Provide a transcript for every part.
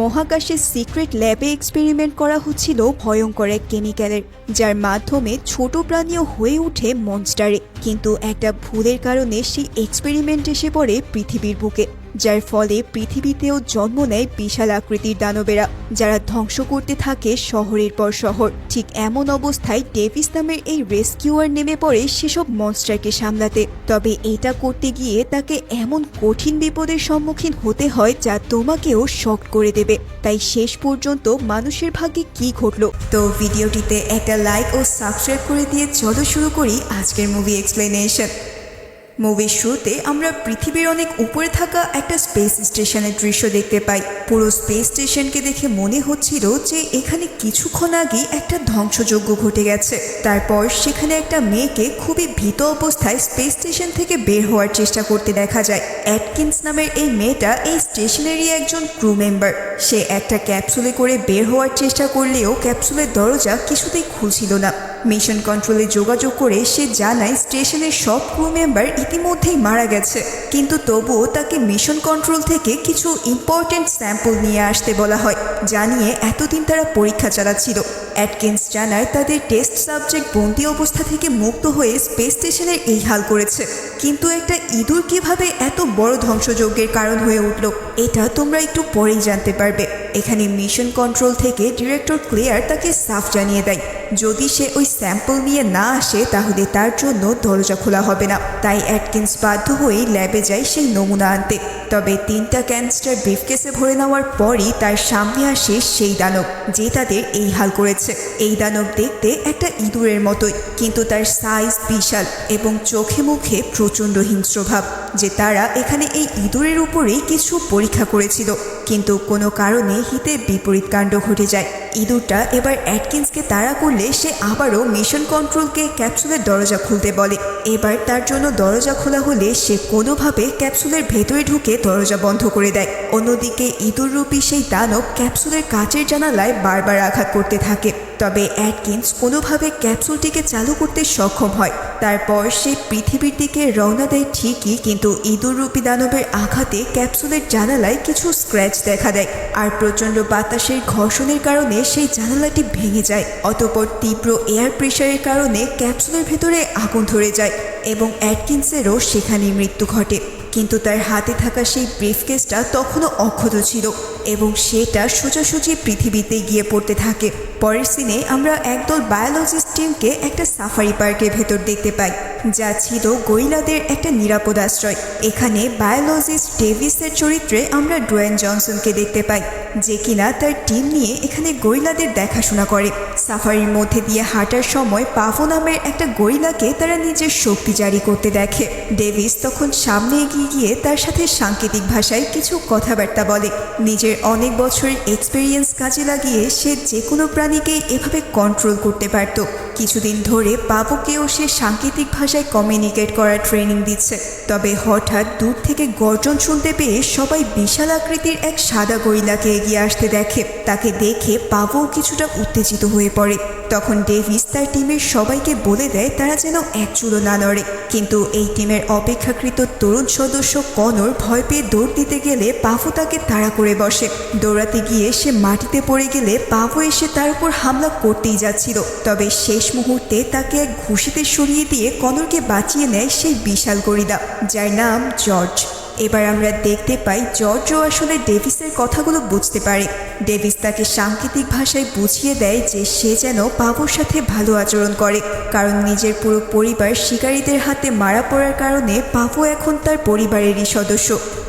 মহাকাশের সিক্রেট ল্যাবে এক্সপেরিমেন্ট করা হচ্ছিল ভয়ঙ্কর এক কেমিক্যালের, যার মাধ্যমে ছোট প্রাণীও হয়ে ওঠে মনস্টারে। কিন্তু একটা ভুলের কারণে সেই এক্সপেরিমেন্ট এসে পড়ে পৃথিবীর বুকে, যার ফলে পৃথিবীতেও জন্ম নেয় বিশাল আকৃতির দানবেরা, যারা ধ্বংস করতে থাকে শহরের পর শহর। ঠিক এমন অবস্থায় ডেভিস নামের এই রেস্কিউয়ার নেমে পড়ে সেসব মনস্টারকে সামলাতে। তবে এটা করতে গিয়ে তাকে এমন কঠিন বিপদের সম্মুখীন হতে হয় যা তোমাকেও শক করে দেবে। তাই শেষ পর্যন্ত মানুষের ভাগ্যে কি ঘটলো? তো ভিডিওটিতে একটা লাইক ও সাবস্ক্রাইব করে দিয়ে চলো শুরু করি আজকের মুভি এক্সপ্লেনেশন। মুভির শুরুতে আমরা পৃথিবীর অনেক উপরে থাকা একটা স্পেস স্টেশনের দৃশ্য দেখতে পাই। পুরো স্পেস স্টেশনকে দেখে মনে হচ্ছিল যে এখানে কিছুক্ষণ আগেই একটা ধ্বংসযজ্ঞ ঘটে গেছে। তারপর সেখানে একটা মেয়েকে খুবই ভীত অবস্থায় স্পেস স্টেশন থেকে বের হওয়ার চেষ্টা করতে দেখা যায়। অ্যাটকিন্স নামের এই মেয়েটা এই স্টেশনেরই একজন ক্রু মেম্বার। সে একটা ক্যাপসুলে করে বের হওয়ার চেষ্টা করলেও ক্যাপসুলের দরজা কিছুতেই খুলছিল না। মিশন কন্ট্রোলে যোগাযোগ করে সে জানায় স্টেশনের সব ক্রু মেম্বার ইতিমধ্যেই মারা গেছে, কিন্তু তবুও তাকে মিশন কন্ট্রোল থেকে কিছু ইম্পর্টেন্ট স্যাম্পল নিয়ে আসতে বলা হয়, জানিয়ে এতদিন তারা পরীক্ষা চালাচ্ছিল। অ্যাটকিন্স জানায় তাদের টেস্ট সাবজেক্ট বন্দি অবস্থা থেকে মুক্ত হয়ে স্পেস স্টেশনের এই হাল করেছে। কিন্তু একটা ইঁদুর কিভাবে এত বড় ধ্বংসযজ্ঞের কারণ হয়ে উঠল, এটা তোমরা একটু পরেই জানতে পারবে। এখানে মিশন কন্ট্রোল থেকে ডিরেক্টর ক্লেয়ার তাকে সাফ জানিয়ে দেয় যদি সে ওই স্যাম্পল নিয়ে না আসে তাহলে তার জন্য দরজা খোলা হবে না। তাই অ্যাটকিন্স বাধ্য হয়েই ল্যাবে যায় সেই নমুনা আনতে। তবে 3টা ক্যানস্টার ব্রিফকেসে ভরে নেওয়ার পরই তার সামনে আসে সেই দানব যে তাদের এই হাল করেছে। এই দানব দেখতে একটা ইঁদুরের মতোই, কিন্তু তার সাইজ বিশাল এবং চোখে মুখে প্রচণ্ড হিংস্রভাব, যে তারা এখানে এই ইঁদুরের উপরেই কিছু পরীক্ষা করেছিল। কিন্তু কোনো কারণে হিতের বিপরীত কাণ্ড ঘটে যায়। ইঁদুরটা এবার অ্যাটকিন্সকে তাড়া করলে সে আবারও মিশন কন্ট্রোলকে ক্যাপসুলের দরজা খুলতে বলে। এবার তার জন্য দরজা খোলা হলে সে কোনোভাবে ক্যাপসুলের ভেতরে ঢুকে দরজা বন্ধ করে দেয়। অন্যদিকে ইঁদুররূপী সেই দানব ক্যাপসুলের কাচের জানালায় বারবার আঘাত করতে থাকে। তবে অ্যাটকিন্স কোনোভাবে ক্যাপসুলটিকে চালু করতে সক্ষম হয়। তারপর সে পৃথিবীর দিকে রওনা দেয় ঠিকই, কিন্তু ইঁদুররূপী দানবের আঘাতে ক্যাপসুলের জানালায় কিছু স্ক্র্যাচ দেখা দেয়, আর প্রচণ্ড বাতাসের ঘর্ষণের কারণে সেই জানালাটি ভেঙে যায়। অতঃপর তীব্র এয়ার প্রেশারের কারণে ক্যাপসুলের ভেতরে আগুন ধরে যায় এবং অ্যাটকিন্সেরও সেখানেই মৃত্যু ঘটে। কিন্তু তার হাতে থাকা সেই ব্রিফকেসটা তখনও অক্ষত ছিল এবং সেটা সোজাসুজি পৃথিবীতে গিয়ে পড়তে থাকে। পরের সিনে আমরা একদল বায়োলজিস্ট টিমকে একটা সাফারি পার্কের ভেতর দেখতে পাই, যা ছিল গরিলাদের একটা নিরাপদ আশ্রয়। এখানে বায়োলজিস্ট ডেভিসের চরিত্রে আমরা ডোয়েন জনসনকে দেখতে পাই, যে কিনা তার টিম নিয়ে এখানে গরিলাদের দেখাশোনা করে। সাফারির মধ্যে দিয়ে হাঁটার সময় পাভো নামের একটা গরিলাকে তারা নিজের শক্তি জারি করতে দেখে। ডেভিস তখন সামনে এগিয়ে গিয়ে তার সাথে সাংকেতিক ভাষায় কিছু কথাবার্তা বলে। নিজের অনেক বছরের এক্সপেরিয়েন্স কাজে লাগিয়ে সে যে কোনো প্রাণীকেই এভাবে কন্ট্রোল করতে পারত। কিছুদিন ধরে পাভোকেও সে সাংকেতিক ভাষায় কমিউনিকেট করার ট্রেনিং দিচ্ছে। তবে হঠাৎ দূর থেকে গর্জন শুনতে পেয়ে সবাই বিশাল আকৃতির এক সাদা গরিলাকে এগিয়ে আসতে দেখে। তাকে দেখে পাভো কিছুটা উত্তেজিত হয়ে পড়ে। তখন ডেভিস তার টিমের সবাইকে বলে দেয় তারা যেন এক চুলো না নড়ে। কিন্তু এই টিমের অপেক্ষাকৃত তরুণ সদস্য কনর ভয় পেয়ে দৌড় দিতে গেলে পাভো তাকে তাড়া করে বসে। দৌড়াতে গিয়ে সে মাটিতে পড়ে গেলে পাভো এসে তার উপর হামলা করতেই যাচ্ছিল। তবে শেষ মুহূর্তে তাকে এক ঘুষিতে সরিয়ে দিয়ে কনরকে বাঁচিয়ে নেয় সেই বিশাল গরিলা, যার নাম জর্জ। এবার আমরা দেখতে পাই জর্জও আসলে ডেভিসের কথাগুলো বুঝতে পারে। ডেভিস তাকে সাংকেতিক ভাষায় বুঝিয়ে দেয় যে সে যেন পাভোর সাথে ভালো আচরণ করে, কারণ নিজের পুরো পরিবার শিকারীদের হাতে মারা পড়ার কারণে পাভো এখন তার পরিবারেরই সদস্য।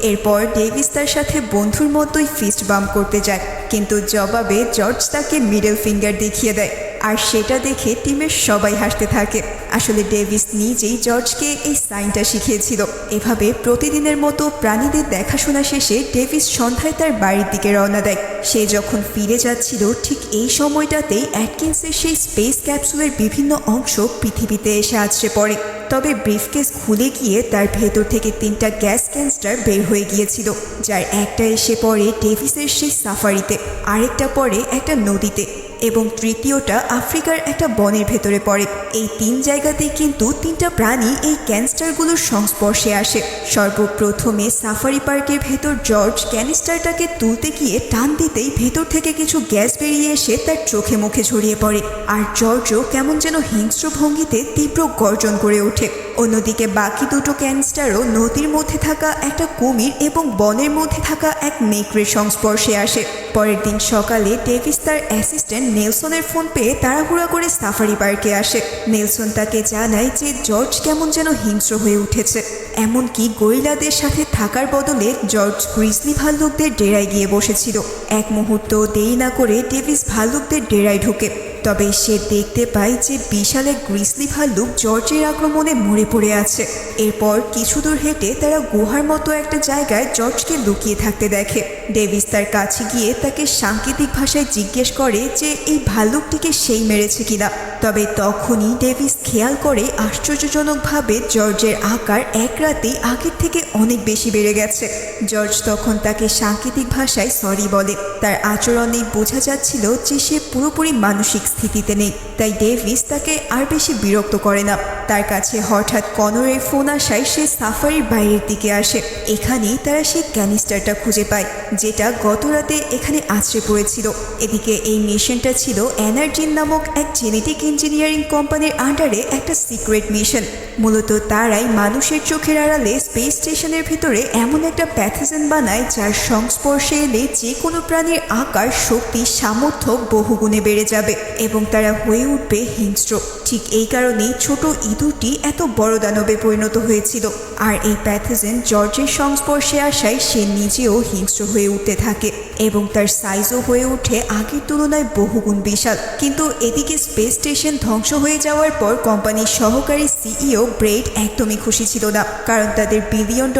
এরপর ডেভিস তার সাথে বন্ধুর মতোই ফিস্ট বাম্প করতে যায়, কিন্তু জবাবে জর্জ তাকে মিডল ফিঙ্গার দেখিয়ে দেয়, আর সেটা দেখে টিমের সবাই হাসতে থাকে। আসলে ডেভিস নিজেই জর্জকে এই সাইনটা শিখিয়েছিল। এভাবে প্রতিদিনের মতো প্রাণীদের দেখাশোনা শেষে ডেভিস সন্ধ্যায় তার বাড়ির দিকে রওনা দেয়। সে যখন ফিরে যাচ্ছিল ঠিক এই সময়টাতেই অ্যাটকিন্সের সেই স্পেস ক্যাপসুলের বিভিন্ন অংশ পৃথিবীতে এসে আছড়ে পড়ে। তবে ব্রিফকেস খুলে গিয়ে তার ভেতর থেকে 3টা গ্যাস ক্যানস্টার বের হয়ে গিয়েছিল, যার একটা এসে পড়ে ডেভিসের সেই সাফারিতে, আরেকটা পড়ে একটা নদীতে এবং তৃতীয়টা আফ্রিকার একটা বনের ভেতরে পড়ে। এই 3 জায়গায় জায়গাতেই কিন্তু তিনটা প্রাণী এই ক্যানিস্টারগুলোর সংস্পর্শে আসে। সর্বপ্রথমে সাফারি পার্কের ভেতর জর্জ ক্যানিস্টারটাকে তুলতে গিয়ে টান দিতেই ভেতর থেকে কিছু গ্যাস বেরিয়ে এসে তার চোখে মুখে ছড়িয়ে পড়ে, আর জর্জও কেমন যেন হিংস্র ভঙ্গিতে তীব্র গর্জন করে ওঠে। অন্যদিকে বাকি দুটো ক্যানিস্টারও নদীর মধ্যে থাকা একটা কুমির এবং বনের মধ্যে থাকা এক নেকড়ের সংস্পর্শে আসে। পরের দিন সকালে ডেভিস তার অ্যাসিস্ট্যান্ট নেলসনের ফোন পেয়ে তাড়াহুড়া করে সাফারি পার্কে আসে। নেলসন তাকে জানায় যে জর্জ কেমন যেন হিংস্র হয়ে উঠেছে, এমনকি গরিলাদের সাথে থাকার বদলে জর্জ গ্রিজলি ভাল্লুকদের ডেরায় গিয়ে বসেছিল। এক মুহূর্ত দেরি না করে ডেভিস ভাল্লুকদের ডেরায় ঢোকে, তবে সে দেখতে পায় যে বিশাল এক গ্রিজলি ভাল্লুক জর্জের আক্রমণে মরে পড়ে আছে। এরপর কিছু দূর হেঁটে তারা গুহার মতো একটা জায়গায় জর্জকে লুকিয়ে থাকতে দেখে। ডেভিস তার কাছে গিয়ে তাকে সাংকেতিক ভাষায় জিজ্ঞেস করে যে এই ভাল্লুকটিকে সেই মেরেছে কিনা। তবে তখনই ডেভিস খেয়াল করে আশ্চর্যজনকভাবে জর্জের আকার এক রাতেই আগের থেকে অনেক বেশি বেড়ে গেছে। জর্জ তখন তাকে সাংকেতিক ভাষায় সরি বলে। তার আচরণেই বোঝা যাচ্ছিল যে সে পুরোপুরি মানসিক স্থিতিতে নেই, তাই ডেভিস তাকে আর বেশি বিরক্ত করে না। তার কাছে হঠাৎ কনরের ফোন আসায় সে সাফারির বাইরের দিকে আসে। এখানেই তারা সেই ক্যানিস্টারটা খুঁজে পায় যেটা গত রাতে এখানে আছড়ে পড়েছিল। এদিকে এই মিশনটা ছিল এনার্জিন নামক এক জেনেটিক ইঞ্জিনিয়ারিং কোম্পানির আন্ডারে একটা সিক্রেট মিশন। মূলত তারাই মানুষের চোখের আড়ালে স্পেস স্টেশনের ভিতরে এমন একটা প্যাথোজেন বানায় যার সংস্পর্শে এলে যে কোনো প্রাণীর আকার, শক্তি, সামর্থ্য বহুগুণে বেড়ে যাবে এবং তারা হয়ে উঠবে হিংস্র। ঠিক এই কারণেই ছোট ইঁদুরটি এত বড় দানবে পরিণত হয়েছিল। আর এই প্যাথোজেন জর্জের সংস্পর্শে আসায় সে নিজেও হিংস্র হয়ে উঠতে থাকে এবং তার সাইজও হয়ে ওঠে আগের তুলনায় বহুগুণ বিশাল। কিন্তু এদিকে স্পেস স্টেশন ধ্বংস হয়ে যাওয়ার পর কোম্পানির সহকারী সিইও ব্রেড একদমই খুশি ছিল না, কারণ তাদের $1 বিলিয়ন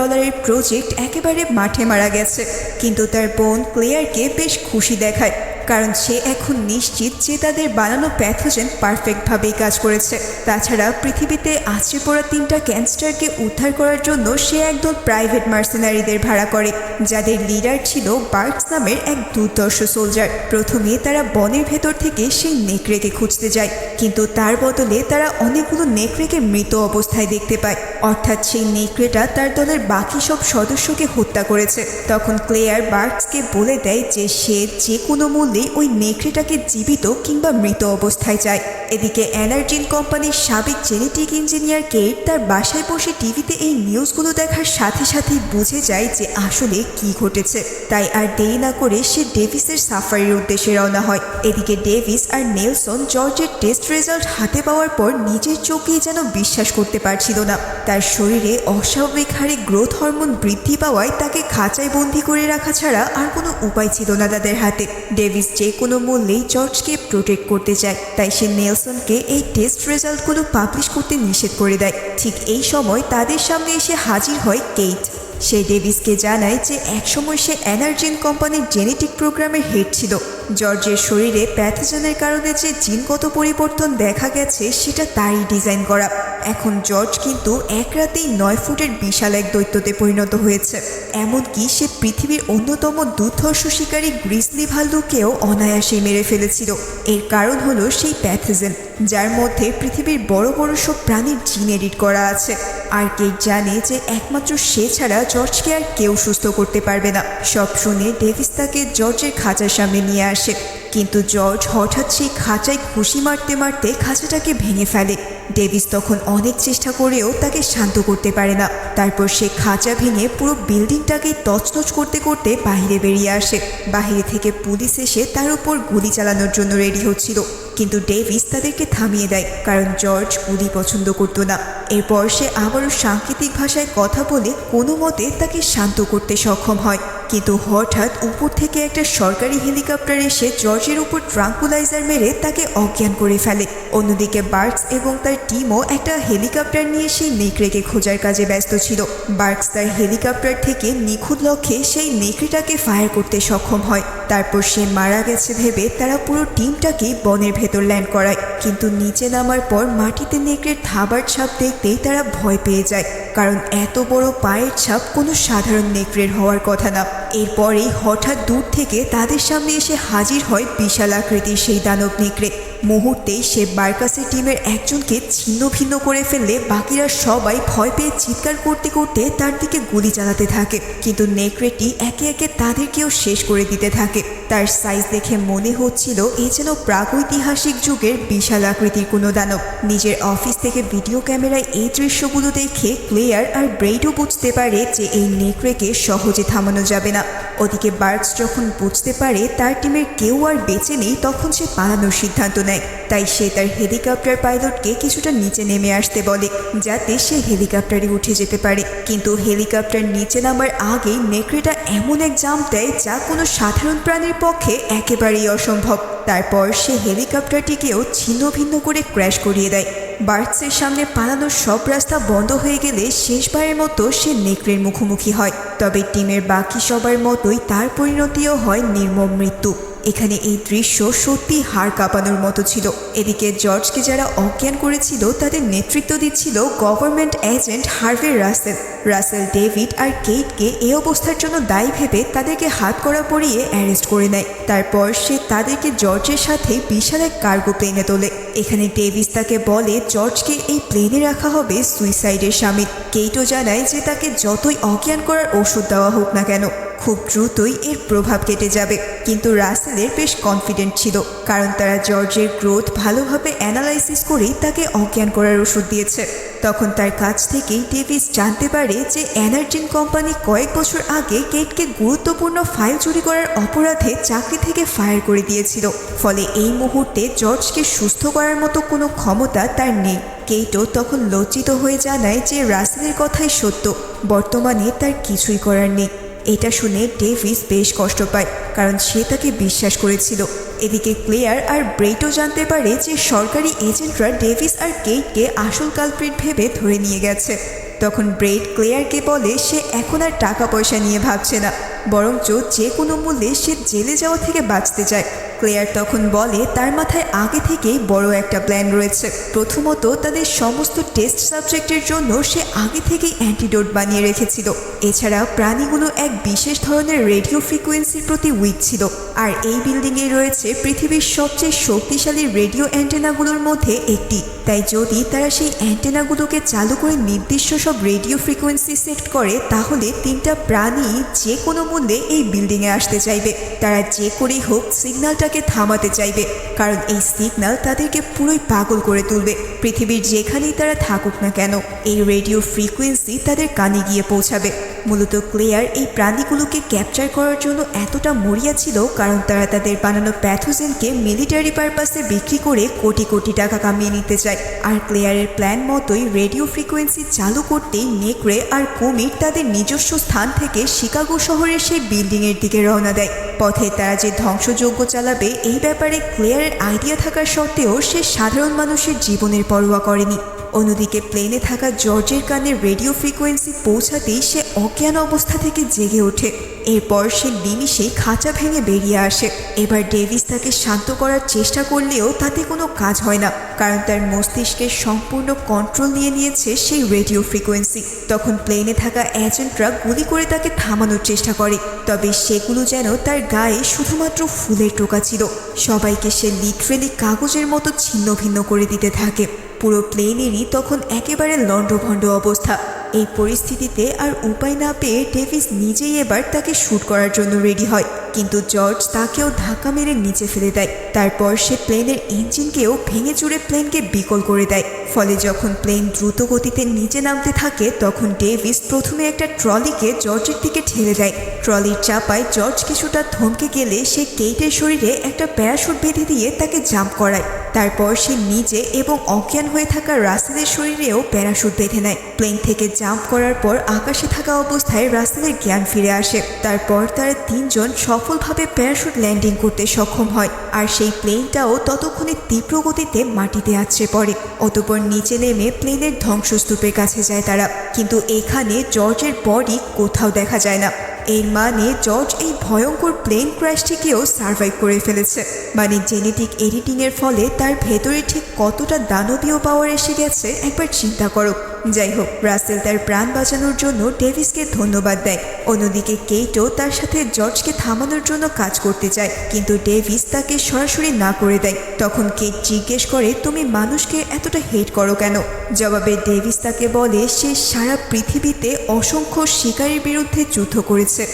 প্রজেক্ট একেবারে মাঠে মারা গেছে। কিন্তু তার বোন ক্লেয়ারকে বেশ খুশি দেখায়, কারণ সে এখন নিশ্চিত যে তাদের বানানো প্যাথোজেন পারফেক্টভাবেই কাজ করেছে। তাছাড়া পৃথিবীতে আছড়ে পড়া 3টা ক্যানিস্টারকে উদ্ধার করার জন্য সে একদল প্রাইভেট মার্সেনারিদের ভাড়া করে, যাদের লিডার ছিল বার্টস নামের এক দুর্ধর্ষ সোলজার। প্রথমে তারা বনের ভেতর থেকে সেই নেকড়েকে খুঁজতে যায়, কিন্তু তার বদলে তারা অনেকগুলো নেকড়েকে মৃত অবস্থায় দেখতে পায়, অর্থাৎ সেই নেকড়েটা তার দলের বাকি সব সদস্যকে হত্যা করেছে। তখন ক্লেয়ার বার্টসকে বলে দেয় যে সে যে কোনো মূল্যে ওই নেকড়েটাকে জীবিত কিংবা মৃত অবস্থায় চায়। এদিকে এনার্জিন কোম্পানির সাবেক জেনেটিক ইঞ্জিনিয়ার কেট তার বাসায় বসে টিভিতে এই নিউজগুলো দেখার সাথে সাথেই বুঝে যায় যে আসলে কি ঘটেছে। তাই আর দেরি না করে সে ডেভিসের সাফারির উদ্দেশ্যে রওনা হয়। এদিকে ডেভিস আর নেলসন জর্জের টেস্ট রেজাল্ট হাতে পাওয়ার পর নিজের চোখেই যেন বিশ্বাস করতে পারছিল না। তার শরীরে অস্বাভাবিক হারে গ্রোথ হরমোন বৃদ্ধি পাওয়ায় তাকে খাঁচায় বন্দি করে রাখা ছাড়া আর কোনো উপায় ছিল না তাদের হাতে। ডেভিস যে কোনো মূল্যেই জর্জকে প্রোটেক্ট করতে চায়, তাই সে নেলসনকে এই টেস্ট রেজাল্টগুলো পাবলিশ করতে নিষেধ করে দেয়। ঠিক এই সময় তাদের সামনে এসে হাজির হয় কেট। সে ডেভিসকে জানায় যে একসময় সে এনার্জিন কোম্পানির জেনেটিক প্রোগ্রামের হেড ছিল। জর্জের শরীরে প্যাথোজেনের কারণে যে জিনগত পরিবর্তন দেখা গেছে সেটা তারই ডিজাইন করা। এখন জর্জ কিন্তু এক রাতেই 9 ফুটের বিশাল এক দৈত্যতে পরিণত হয়েছে। এমনকি সে পৃথিবীর অন্যতম দুর্ধর্ষ শিকারী গ্রিজলি ভাল্লুককেও অনায়াসে মেরে ফেলেছিল। এর কারণ হলো সেই প্যাথোজেন, যার মধ্যে পৃথিবীর বড় বড় সব প্রাণীর জিন এডিট করা আছে। আর কেট জানে যে একমাত্র সে ছাড়া জর্জকে আর কেউ সুস্থ করতে পারবে না। সব শুনে ডেভিস তাকে জর্জের খাঁচার সামনে নিয়ে আসে, কিন্তু জর্জ হঠাৎ সেই খাঁচায় ঘুষি মারতে মারতে খাঁচাটাকে ভেঙে ফেলে। ডেভিস তখন অনেক চেষ্টা করেও তাকে শান্ত করতে পারে না। তারপর সে খাঁচা ভেঙে পুরো বিল্ডিংটাকে তছনছ করতে করতে বাইরে বেরিয়ে আসে। বাইরে থেকে পুলিশ এসে তার উপর গুলি চালানোর জন্য রেডি হচ্ছিল, কিন্তু ডেভিস তাদেরকে থামিয়ে দেয়, কারণ জর্জ গুলি পছন্দ করতো না। এরপর সে আবারও সাংকেতিক ভাষায় কথা বলে কোনো মতে তাকে শান্ত করতে সক্ষম হয়। কিন্তু হঠাৎ উপর থেকে একটা সরকারি হেলিকপ্টার এসে জর্জের উপর ট্রাঙ্কুলাইজার মেরে তাকে অজ্ঞান করে ফেলে। অন্যদিকে বার্টস এবং তার টিমও একটা হেলিকপ্টার নিয়ে সেই নেকড়েকে খোঁজার কাজে ব্যস্ত ছিল। বার্টস তার হেলিকপ্টার থেকে নিখুঁত লক্ষ্যে সেই নেকড়েটাকে ফায়ার করতে সক্ষম হয়। তারপর সে মারা গেছে ভেবে তারা পুরো টিমটাকে বনের ভেতর ল্যান্ড করায়, কিন্তু নিচে নামার পর মাটিতে নেকড়ের থাবার ছাপ দেখতেই তারা ভয় পেয়ে যায়, কারণ এত বড় পায়ের ছাপ কোনো সাধারণ নেকড়ের হওয়ার কথা না। এরপরেই হঠাৎ দূর থেকে তাদের সামনে এসে হাজির হয় বিশাল আকৃতির সেই দানব নেকড়ে। মুহূর্তেই সে বার্কাসের টিমের একজনকে ছিন্ন ভিন্ন করে ফেললে বাকিরা সবাই ভয় পেয়ে চিৎকার করতে করতে তার দিকে গুলি চালাতে থাকে, কিন্তু নেকড়েটি একে একে তাদেরকেও শেষ করে দিতে থাকে। তার সাইজ দেখে মনে হচ্ছিল এ যেন প্রাগৈতিহাসিক যুগের বিশাল আকৃতির কোনো দানব। নিজের অফিস থেকে ভিডিও ক্যামেরায় এই দৃশ্যগুলো দেখে ক্লেয়ার আর ব্রেইডও বুঝতে পারে যে এই নেকড়েকে সহজে থামানো যাবে না। ওদিকে বার্কস যখন বুঝতে পারে তার টিমের কেউ আর বেঁচে নেই, তখন সে পালানোর সিদ্ধান্ত নেয়। তাই সে তার হেলিকপ্টার পাইলটকে কিছুটা নিচে নেমে আসতে বলে, যাতে সে হেলিকপ্টারে উঠে যেতে পারে। কিন্তু হেলিকপ্টার নিচে নামার আগেই নেকড়েটা এমন এক জাম্প দেয় যা কোনো সাধারণ প্রাণীর পক্ষে একেবারেই অসম্ভব। তারপর সে হেলিকপ্টারটিকেও ছিন্ন ভিন্ন করে ক্র্যাশ করিয়ে দেয়। বার্কসের সামনে পালানোর সব রাস্তা বন্ধ হয়ে গেলে শেষবারের মতো সে নেকড়ের মুখোমুখি হয়। তবে টিমের বাকি সবার মতোই তার পরিণতিও হয় নির্মম মৃত্যু। এখানে এই দৃশ্য সত্যি হাড় কাঁপানোর মতো ছিল। এদিকে জর্জকে যারা অজ্ঞান করেছিল তাদের নেতৃত্ব দিচ্ছিল government agent Harvey Russell. Russell David আর কেটকে এই অবস্থার জন্য দায়ী ভেবে তাদেরকে হাতকড়া পরিয়ে অ্যারেস্ট করে নেয়। তারপর সে তাদেরকে জর্জের সাথে বিশাল এক কার্গো প্লেনে তোলে। এখানে ডেভিস তাকে বলে জর্জকে এই প্লেনে রাখা হবে সুইসাইডের শামিল। কেটও জানায় যে তাকে যতই অজ্ঞান করার ওষুধ দেওয়া হোক না কেন খুব দ্রুতই এর প্রভাব কেটে যাবে। কিন্তু রাসেলের বেশ কনফিডেন্ট ছিল, কারণ তারা জর্জের গ্রোথ ভালোভাবে অ্যানালাইসিস করেই তাকে অজ্ঞান করার ওষুধ দিয়েছে। তখন তার কাছ থেকেই ডেভিস জানতে পারে যে এনার্জিন কোম্পানি কয়েক বছর আগে কেটকে গুরুত্বপূর্ণ ফাইল চুরি করার অপরাধে চাকরি থেকে ফায়ার করে দিয়েছিল। ফলে এই মুহূর্তে জর্জকে সুস্থ করার মতো কোনো ক্ষমতা তার নেই। কেইটো তখন লজ্জিত হয়ে জানায় যে রাসেলের কথাই সত্য, বর্তমানে তার কিছুই করার নেই। এটা শুনে ডেভিস বেশ কষ্ট পায়, কারণ সে তাকে বিশ্বাস করেছিল। এদিকে ক্লেয়ার আর ব্রেইটও জানতে পারে যে সরকারি এজেন্টরা ডেভিস আর কেটকে আসল কালপ্রিট ভেবে ধরে নিয়ে গেছে। তখন ব্রেইট ক্লেয়ারকে বলে সে এখন আর টাকা পয়সা নিয়ে ভাবছে না, বরঞ্চ যে কোনো মূল্যে সে জেলে যাওয়া থেকে বাঁচতে চায়। ক্লেয়ার তখন বলে তার মাথায় আগে থেকেই বড় একটা প্ল্যান রয়েছে। প্রথমত তাদের সমস্ত টেস্ট সাবজেক্টের জন্য সে আগে থেকেই অ্যান্টিডোট বানিয়ে রেখেছিল। এছাড়া প্রাণীগুলো এক বিশেষ ধরনের রেডিও ফ্রিকোয়েন্সির প্রতি উইক ছিল, আর এই বিল্ডিংয়ে রয়েছে পৃথিবীর সবচেয়ে শক্তিশালী রেডিও অ্যান্টেনাগুলোর মধ্যে একটি। তাই যদি তারা সেই অ্যান্টেনাগুলোকে চালু করে নির্দিষ্ট সব রেডিও ফ্রিকোয়েন্সি সেট করে, তাহলে তিনটা প্রাণী যে কোনো মূল্যে এই বিল্ডিংয়ে আসতে চাইবে। তারা যে করেই হোক সিগন্যালটাকে থামাতে চাইবে, কারণ এই সিগন্যাল তাদেরকে পুরোই পাগল করে তুলবে। পৃথিবীর যেখানেই তারা থাকুক না কেন এই রেডিও ফ্রিকোয়েন্সি তাদের কানে গিয়ে পৌঁছাবে। মূলত ক্লেয়ার এই প্রাণীগুলোকে ক্যাপচার করার জন্য এতটা মরিয়া ছিল, কারণ তারা তাদের বানানো প্যাথোজেনকে মিলিটারি পারপাসে বিক্রি করে কোটি কোটি টাকা কামিয়ে নিতে চায়। আর ক্লেয়ারের প্ল্যান মতোই রেডিও ফ্রিকোয়েন্সি চালু করতেই নেকড়ে আর কুমির তাদের নিজস্ব স্থান থেকে শিকাগো শহরের সেই বিল্ডিংয়ের দিকে রওনা দেয়। পথে তারা যে ধ্বংসযজ্ঞ চালাবে এই ব্যাপারে ক্লেয়ারের আইডিয়া থাকার সত্ত্বেও সে সাধারণ মানুষের জীবনের পরোয়া করেনি। অন্যদিকে প্লেনে থাকা জর্জের কানে রেডিও ফ্রিকোয়েন্সি পৌঁছাতেই সে অজ্ঞান অবস্থা থেকে জেগে ওঠে। এরপর সে নিমিষেই খাঁচা ভেঙে বেরিয়ে আসে। এবার ডেভিস তাকে শান্ত করার চেষ্টা করলেও তাতে কোনো কাজ হয় না, কারণ তার মস্তিষ্কের সম্পূর্ণ কন্ট্রোল নিয়ে নিয়েছে সেই রেডিও ফ্রিকোয়েন্সি। তখন প্লেনে থাকা এজেন্টরা গুলি করে তাকে থামানোর চেষ্টা করে, তবে সেগুলো যেন তার গায়ে শুধুমাত্র ফুলের টোকা ছিল। সবাইকে সে লিটারেলি কাগজের মতো ছিন্ন ভিন্ন করে দিতে থাকে। পুরো প্লেনেরই তখন একেবারে লণ্ডভণ্ড অবস্থা। এই পরিস্থিতিতে আর উপায় না পেয়ে ডেভিস নিজেই এবার তাকে শ্যুট করার জন্য রেডি হয়, কিন্তু জর্জ তাকেও ধাক্কা মেরে নিচে ফেলে দেয়। তারপর সে প্লেনের ইঞ্জিনকেও ভেঙে চুরে প্লেনকে বিকল করে দেয়। ফলে যখন প্লেন দ্রুত গতিতে নিচে নামতে থাকে, তখন ডেভিস প্রথমে একটা ট্রলিকে জর্জের দিকে ঠেলে দেয়। ট্রলির চাপায় জর্জ কিছুটা থমকে গেলে সে কেইটের শরীরে একটা প্যারাশুট বেঁধে দিয়ে তাকে জাম্প করায়। তারপর সে নিজে এবং অজ্ঞান হয়ে থাকা রাসেলের শরীরেও প্যারাশুট বেঁধে নেয়। প্লেন থেকে জাম্প করার পর আকাশে থাকা অবস্থায় রাসেলের জ্ঞান ফিরে আসে। তারপর তারা তিনজন সফলভাবে প্যারাশুট ল্যান্ডিং করতে সক্ষম হয়, আর সেই প্লেনটাও ততক্ষণে তীব্র গতিতে মাটিতে আছড়ে পড়ে। অতঃপর নিচে নেমে প্লেনের ধ্বংসস্তূপের কাছে যায় তারা, কিন্তু এখানে জর্জের বডি কোথাও দেখা যায় না। এর মানে জর্জ এই ভয়ঙ্কর প্লেন ক্র্যাশটিকেও সার্ভাইভ করে ফেলেছে। মানে জেনেটিক এডিটিংয়ের ফলে তার ভেতরে ঠিক কতটা দানবীয় পাওয়ার এসে গেছে একবার চিন্তা করো। যাই হোক, রাসেল তার প্রাণ বাঁচানোর জন্য ডেভিসকে ধন্যবাদ দেয়। অন্যদিকে কেইটও তার সাথে জর্জকে থামানোর জন্য কাজ করতে চায়, কিন্তু ডেভিস তাকে সরাসরি না করে দেয়। তখন কেইট জিজ্ঞেস করে, তুমি মানুষকে এতটা হেট করো কেন? জবাবে ডেভিস তাকে বলে সে সারা পৃথিবীতে অসংখ্য শিকারীর বিরুদ্ধে যুদ্ধ করেছে।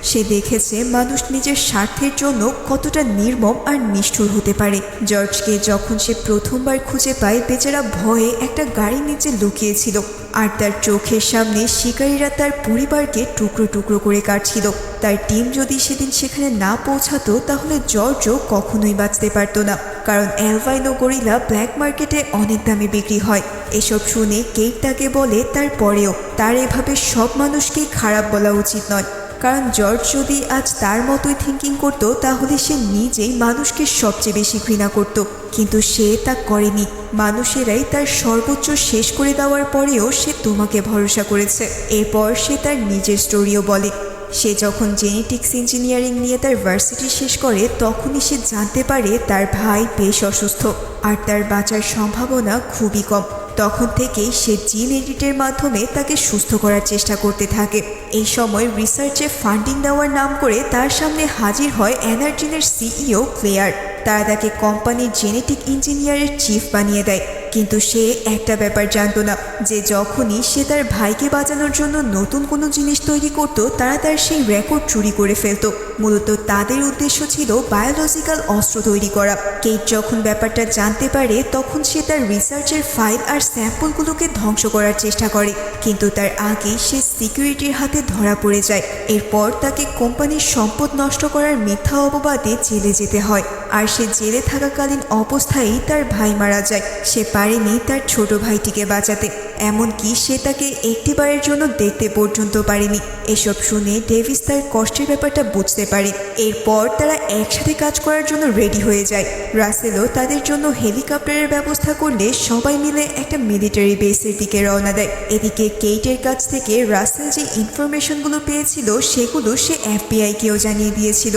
সে দেখেছে মানুষ নিজের স্বার্থের জন্য কতটা নির্মম আর নিষ্ঠুর হতে পারে। জর্জকে যখন সে প্রথমবার খুঁজে পায়, বেচারা ভয়ে একটা গাড়ির নিচে লুকিয়েছিল, আর তার চোখের সামনে শিকারীরা তার পরিবারকে টুকরো টুকরো করে কাটছিল। তার টিম যদি সেদিন সেখানে না পৌঁছাতো, তাহলে জর্জও কখনোই বাঁচতে পারত না, কারণ অ্যালবাইনো গরিলা ব্ল্যাক মার্কেটে অনেক দামে বিক্রি হয়। এসব শুনে কেইট তাকে বলে তারপরেও তার এভাবে সব মানুষকেই খারাপ বলা উচিত নয়, কারণ জর্জ যদি আজ তার মতোই থিঙ্কিং করত, তাহলে সে নিজেই মানুষকে সবচেয়ে বেশি ঘৃণা করত। কিন্তু সে তা করেনি। মানুষেরাই তার সর্বোচ্চ শেষ করে দেওয়ার পরেও সে তোমাকে ভরসা করেছে। এরপর সে তার নিজের স্টোরিও বলে। সে যখন জেনেটিক্স ইঞ্জিনিয়ারিং নিয়ে তার ভার্সিটি শেষ করে, তখনই সে জানতে পারে তার ভাই বেশ অসুস্থ আর তার বাঁচার সম্ভাবনা খুবই কম। তখন থেকেই সে জিন এডিটের মাধ্যমে তাকে সুস্থ করার চেষ্টা করতে থাকে। এই সময় রিসার্চে ফান্ডিং দেওয়ার নাম করে তার সামনে হাজির হয় এনার্জিনের সিইও ক্লেয়ার। তারা তাকে কোম্পানির জেনেটিক ইঞ্জিনিয়ারের চিফ বানিয়ে দেয়। কিন্তু সে একটা ব্যাপার জানতো না, যে যখনই সে তার ভাইকে বাঁচানোর জন্য নতুন কোনো জিনিস তৈরি করত, তারা তার সেই রেকর্ড চুরি করে ফেলত। মূলত তাদের উদ্দেশ্য ছিল বায়োলজিক্যাল অস্ত্র তৈরি করা। কেইট যখন ব্যাপারটা জানতে পারে, তখন সে তার রিসার্চের ফাইল আর স্যাম্পলগুলোকে ধ্বংস করার চেষ্টা করে, কিন্তু তার আগেই সে সিকিউরিটির হাতে ধরা পড়ে যায়। এরপর তাকে কোম্পানির সম্পদ নষ্ট করার মিথ্যা অপবাদে জেলে যেতে হয়, আর সে জেলে থাকাকালীন অবস্থায় তার ভাই মারা যায়। সে পারেনি তার ছোট ভাইটিকে বাঁচাতে, এমনকি সে তাকে একটিবারের জন্য দেখতে পর্যন্ত পারেনি। এসব শুনে ডেভিস তার কষ্টের ব্যাপারটা বুঝতে পারে। এরপর তারা একসাথে কাজ করার জন্য রেডি হয়ে যায়। রাসেলও তাদের জন্য হেলিকপ্টারের ব্যবস্থা করলে সবাই মিলে একটা মিলিটারি বেসের দিকে রওনা দেয়। এদিকে কেইটের কাছ থেকে রাসেল যে ইনফরমেশনগুলো পেয়েছিল, সেগুলো সে এফবিআইকেও জানিয়ে দিয়েছিল।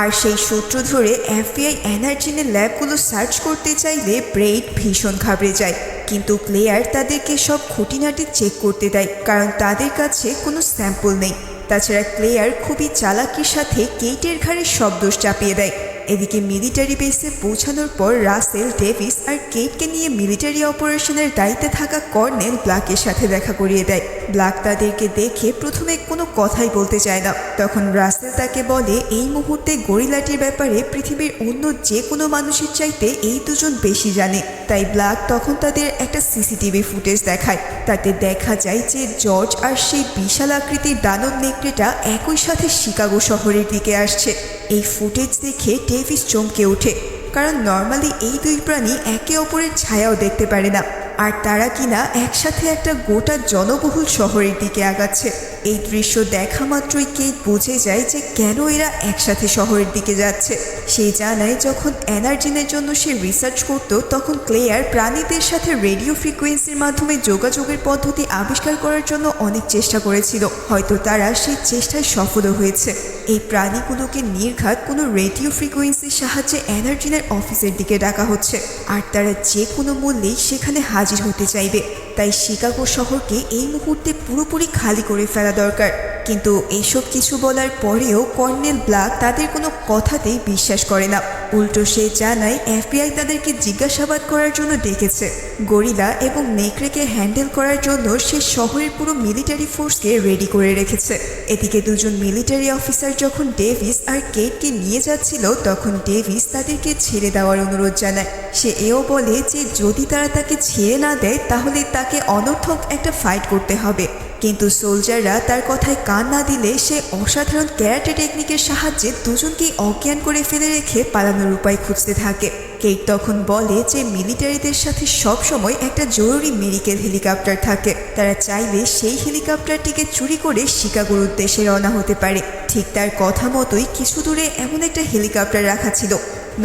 আর সেই সূত্র ধরে এফবিআই এনার্জিনের ল্যাবগুলো সার্চ করতে চাইলে ব্রেইড ভীষণ ঘাবড়ে যায়। কিন্তু ক্লেয়ার তাদেরকে সব খুঁটিনাটি চেক করতে দেয়, কারণ তাদের কাছে কোনো স্যাম্পল নেই। তাছাড়া ক্লেয়ার খুবই চালাকির সাথে কেইটের ঘাড়ে সব দোষ চাপিয়ে দেয়। এদিকে মিলিটারি বেসে পৌঁছানোর পর রাসেল, ডেভিস আর কেইটকে নিয়ে মিলিটারি অপারেশনের দায়িত্বে থাকা কর্নেল ব্ল্যাকের সাথে দেখা করিয়ে দেয়। ব্ল্যাক তাদেরকে দেখে প্রথমে কোনো কথাই বলতে চায় না। তখন রাসেল তাকে বলে এই মুহূর্তে গরিলাটির ব্যাপারে পৃথিবীর অন্য যে কোনো মানুষের চাইতে এই দুজন বেশি জানে। তাই ব্ল্যাক তখন তাদের একটা সিসিটিভি ফুটেজ দেখায়। তাতে দেখা যায় যে জর্জ আর সেই বিশাল আকৃতির দানব নেকড়েটা একই সাথে শিকাগো শহরের দিকে আসছে। এই ফুটেজ দেখে ডেভিস চমকে ওঠে, কারণ নর্মালি এই দুই প্রাণী একে অপরের ছায়াও দেখতে পারে না, আর তারা কিনা একসাথে একটা গোটা জনবহুল শহরের দিকে আগাচ্ছে। এই দৃশ্য দেখা মাত্রই কেইট বুঝে যায় যে কেন এরা একসাথে শহরের দিকে যাচ্ছে। সে জানায় যখন এনার্জিনের জন্য সে রিসার্চ করত, তখন ক্লেয়ার প্রাণীদের সাথে রেডিও ফ্রিকোয়েন্সির মাধ্যমে যোগাযোগের পদ্ধতি আবিষ্কার করার জন্য অনেক চেষ্টা করেছিল। হয়তো তারা সেই চেষ্টায় সফলও হয়েছে। এই প্রাণীগুলোকে নির্ঘাত কোনো রেডিও ফ্রিকোয়েন্সির সাহায্যে এনার্জিনের অফিসের দিকে ডাকা হচ্ছে, আর তারা যে কোনো মূল্যেই সেখানে হাজির হতে চাইবে। তাই শিকাগো শহরকে এই মুহূর্তে পুরোপুরি খালি করে ফেলা দরকার। কিন্তু এসব কিছু বলার পরেও কর্নেল ব্ল্যাক তাদের কোনো কথাতেই বিশ্বাস করে না। উল্টো সে জানায় এফবিআই তাদেরকে জিজ্ঞাসাবাদ করার জন্য ডেকেছে। গরিলা এবং নেকড়েকে হ্যান্ডেল করার জন্য সে শহরের পুরো মিলিটারি ফোর্সকে রেডি করে রেখেছে। এদিকে দুজন মিলিটারি অফিসার যখন ডেভিস আর কেইটকে নিয়ে যাচ্ছিল, তখন ডেভিস তাদেরকে ছেড়ে দেওয়ার অনুরোধ জানায়। সে এও বলে যে যদি তারা তাকে ছেড়ে না দেয়, তাহলে তাকে অনর্থক একটা ফাইট করতে হবে। কিন্তু সোলজাররা তার কথায় কান না দিলে সে অসাধারণ ক্যারাটে টেকনিকের সাহায্যে দুজনকেই অজ্ঞান করে ফেলে রেখে পালানোর উপায় খুঁজতে থাকে। কেইট তখন বলে যে মিলিটারিদের সাথে সবসময় একটা জরুরি মেডিকেল হেলিকপ্টার থাকে, তারা চাইলে সেই হেলিকপ্টারটিকে চুরি করে শিকাগোর উদ্দেশ্যে রওনা হতে পারে। ঠিক তার কথা মতোই কিছু দূরে এমন একটা হেলিকপ্টার রাখা ছিল।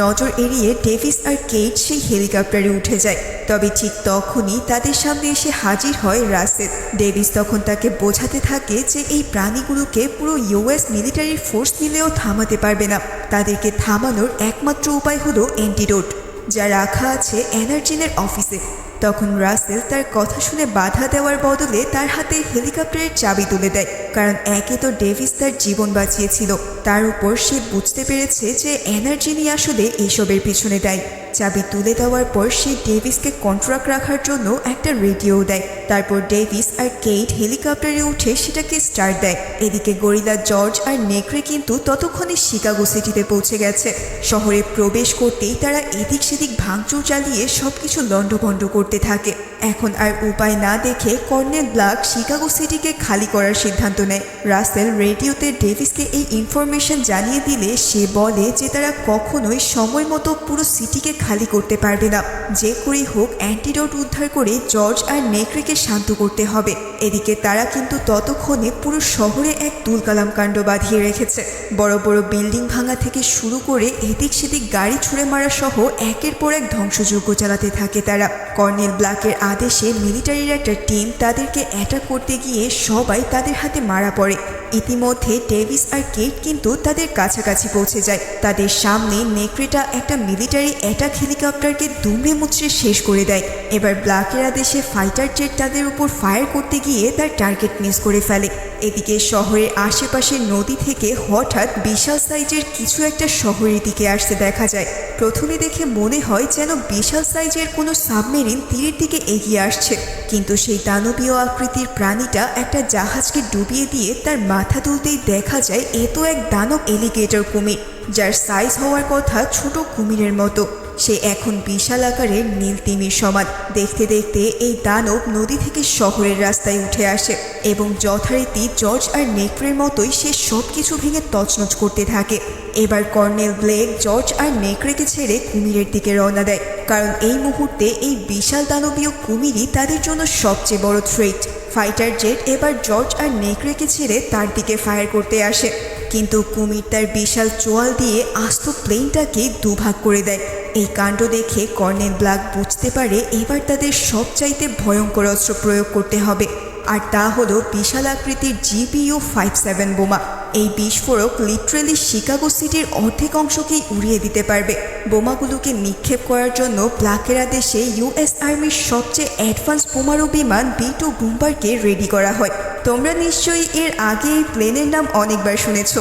নজর এড়িয়ে ডেভিস আর কেইট সেই হেলিকপ্টারে উঠে যায়। তবে ঠিক তখনই তাদের সামনে এসে হাজির হয় রাসেল। ডেভিস তখন তাকে বোঝাতে থাকে যে এই প্রাণীগুলোকে পুরো ইউএস মিলিটারি ফোর্স মিলেও থামাতে পারবে না। তাদেরকে থামানোর একমাত্র উপায় হলো অ্যান্টিডোট, যা রাখা আছে এনার্জিনের অফিসে। তখন রাসেল তার কথা শুনে বাধা দেওয়ার বদলে তার হাতে হেলিকপ্টারের চাবি তুলে দেয়, কারণ একে তো ডেভিস তার জীবন বাঁচিয়েছিল, তার উপর সে বুঝতে পেরেছে যে এনার্জিনি আসলে এসবের পিছনে দায়ী। চাবি তুলে দেওয়ার পর সে ডেভিসকে কন্ট্রাক্ট রাখার জন্য একটা রেডিও দেয়। তারপর ডেভিস আর কেইট হেলিকপ্টারে উঠে সেটাকে স্টার্ট দেয়। এদিকে গরিলা জর্জ আর নেকড়ে কিন্তু ততক্ষণে শিকাগো সিটিতে পৌঁছে গেছে। শহরে প্রবেশ করতেই তারা এদিক সেদিক ভাঙচুর চালিয়ে সবকিছু লণ্ডভণ্ড করতে থাকে। এখন আর উপায় না দেখে কর্নেল ব্ল্যাক শিকাগো সিটিকে খালি করার সিদ্ধান্ত নেয়। রাসেল রেডিওতে ডেভিসকে এই ইনফরমেশন জানিয়ে দিলে সে বলে যে তারা কখনোই সময় মতো পুরো সিটিকে খালি করতে পারবে না। যে করেই হোক অ্যান্টিডোট উদ্ধার করে জর্জ আর নেকড়েকে শান্ত করতে হবে। এদিকে তারা কিন্তু ততক্ষণে পুরো শহরে এক তুলকালাম কাণ্ড বাঁধিয়ে রেখেছে। বড় বড় বিল্ডিং ভাঙা থেকে শুরু করে এদিক সেদিক গাড়ি ছুঁড়ে মারা সহ একের পর এক ধ্বংসযজ্ঞ চালাতে থাকে তারা। কর্নেল ব্ল্যাকের আদেশে মিলিটারির একটা টিম তাদেরকে অ্যাটাক করতে গিয়ে সবাই তাদের হাতে মারা পড়ে। ইতিমধ্যে ডেভিস আর কেট কিন্তু তাদের কাছাকাছি পৌঁছে যায়। তাদের সামনে নেকড়েটা একটা মিলিটারি অ্যাটাক হেলিকপ্টারকে দুমড়ে মুচড়ে শেষ করে দেয়। এবার ব্ল্যাকের আদেশে ফাইটার জেট তাদের উপর ফায়ার করতে গিয়ে তার টার্গেট মিস করে ফেলে। এদিকে শহরের আশেপাশের নদী থেকে হঠাৎ বিশাল সাইজের কিছু একটা শহরের দিকে আসতে দেখা যায়। প্রথমে দেখে মনে হয় যেন বিশাল সাইজের কোনো সাবমেরিন তীরের দিকে এগিয়ে আসছে, কিন্তু সেই দানবীয় আকৃতির প্রাণীটা একটা জাহাজকে ডুবিয়ে দিয়ে তার মাথা তুলতেই দেখা যায় এ তো এক দানব এলিগেটর কুমির, যার সাইজ হওয়ার কথা ছোট কুমিরের মতো। সে এখন বিশাল আকারের নীল তিমির সমান। দেখতে দেখতে এই দানব নদী থেকে শহরের রাস্তায় উঠে আসে এবং যথারীতি জর্জ আর নেকড়ের মতোই সে সব কিছু ভেঙে তছনছ করতে থাকে। এবার কর্নেল ব্লেক জর্জ আর নেকড়েকে ছেড়ে কুমিরের দিকে রওনা দেয়, কারণ এই মুহূর্তে এই বিশাল দানবীয় কুমিরই তাদের জন্য সবচেয়ে বড় থ্রেট। ফাইটার জেট এবার জর্জ আর নেকড়েকে ছেড়ে তার দিকে ফায়ার করতে আসে, কিন্তু কুমির তার বিশাল চোয়াল দিয়ে আস্ত প্লেনটাকে দুভাগ করে দেয়। এই কাণ্ড দেখে কর্নেল ব্ল্যাক বুঝতে পারে এবার তাদের সবচাইতে ভয়ঙ্কর অস্ত্র প্রয়োগ করতে হবে, আর তা হলো বিশাল আকৃতির GBU-57 বোমা। এই বিস্ফোরক লিটারেলি শিকাগো সিটির অর্ধেক অংশকেই উড়িয়ে দিতে পারবে। বোমাগুলোকে নিক্ষেপ করার জন্য ব্ল্যাকের আদেশে US আর্মির সবচেয়ে অ্যাডভান্স বোমারু বিমান B-2 বুম্বারকে রেডি করা হয়। তোমরা নিশ্চয়ই এর আগে এই প্লেনের নাম অনেকবার শুনেছ।